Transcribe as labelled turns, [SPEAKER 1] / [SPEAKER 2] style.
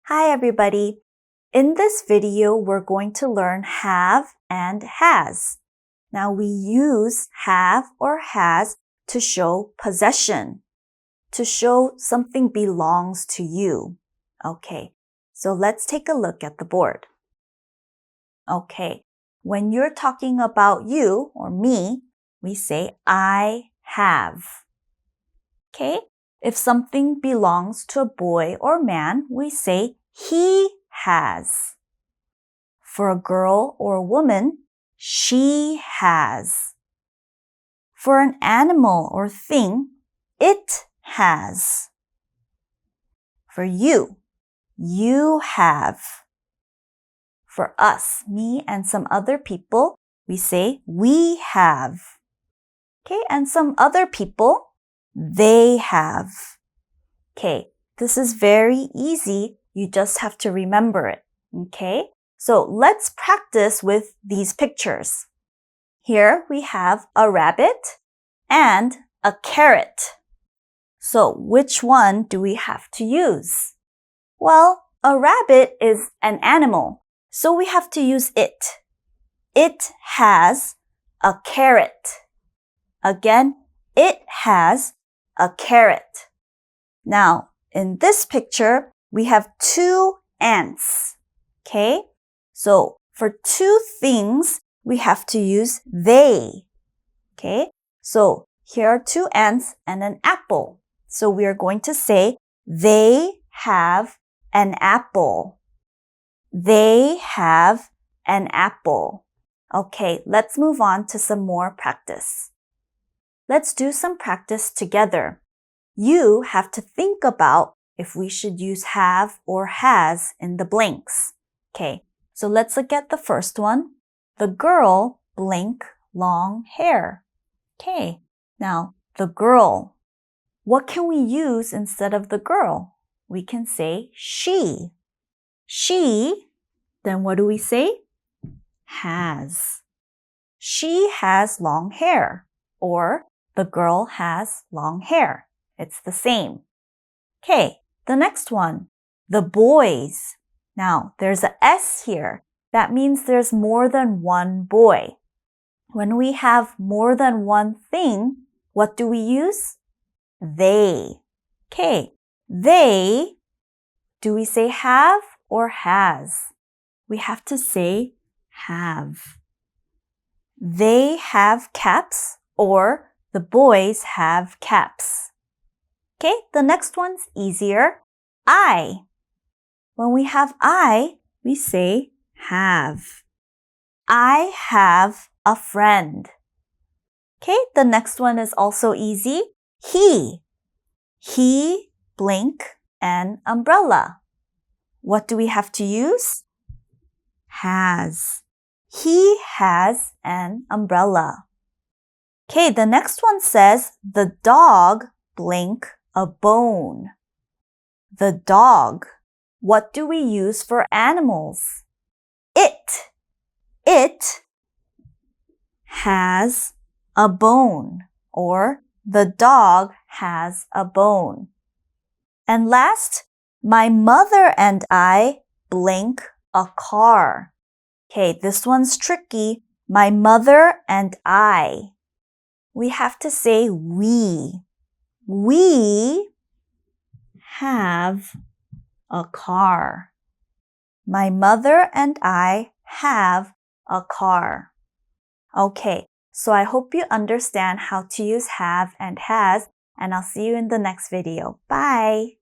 [SPEAKER 1] Hi everybody! In this video, we're going to learn have and has. Now we use have or has to show possession, to show something belongs to you. Okay, so let's take a look at the board. Okay, when you're talking about you or me, we say I have. Okay? If something belongs to a boy or man, we say he has. For a girl or a woman, she has. For an animal or thing, it has. For you, you have. For us, me and some other people, we say we have. Okay, and some other people, they have. Okay, this is very easy. You just have to remember it. Okay, so let's practice with these pictures. Here we have a rabbit and a carrot. So which one do we have to use? Well, a rabbit is an animal, so we have to use it. It has a carrot. Again, it has a carrot. Now, in this picture, we have two ants. Okay? So, for two things, we have to use they. Okay? So, here are two ants and an apple. So, we are going to say, they have an apple. They have an apple. Okay, let's move on to some more practice. Let's do some practice together. You have to think about if we should use have or has in the blanks. Okay, so let's look at the first one. The girl blank long hair. Okay, now the girl. What can we use instead of the girl? We can say she. She, then what do we say? Has. She has long hair, or the girl has long hair. It's the same. Okay, the next one. The boys. Now, there's a S here. That means there's more than one boy. When we have more than one thing, what do we use? They. Okay, they, do we say have or has? We have to say have. They have caps, or the boys have caps. Okay, the next one's easier. I. When we have I, we say have. I have a friend. Okay, the next one is also easy. He. He blank an umbrella. What do we have to use? Has. He has an umbrella. Okay, the next one says the dog blank a bone. The dog. What do we use for animals? It. It has a bone, or the dog has a bone. And last, my mother and I blank a car. Okay, this one's tricky. My mother and I. We have to say we. We have a car. My mother and I have a car. Okay, so I hope you understand how to use have and has, and I'll see you in the next video. Bye!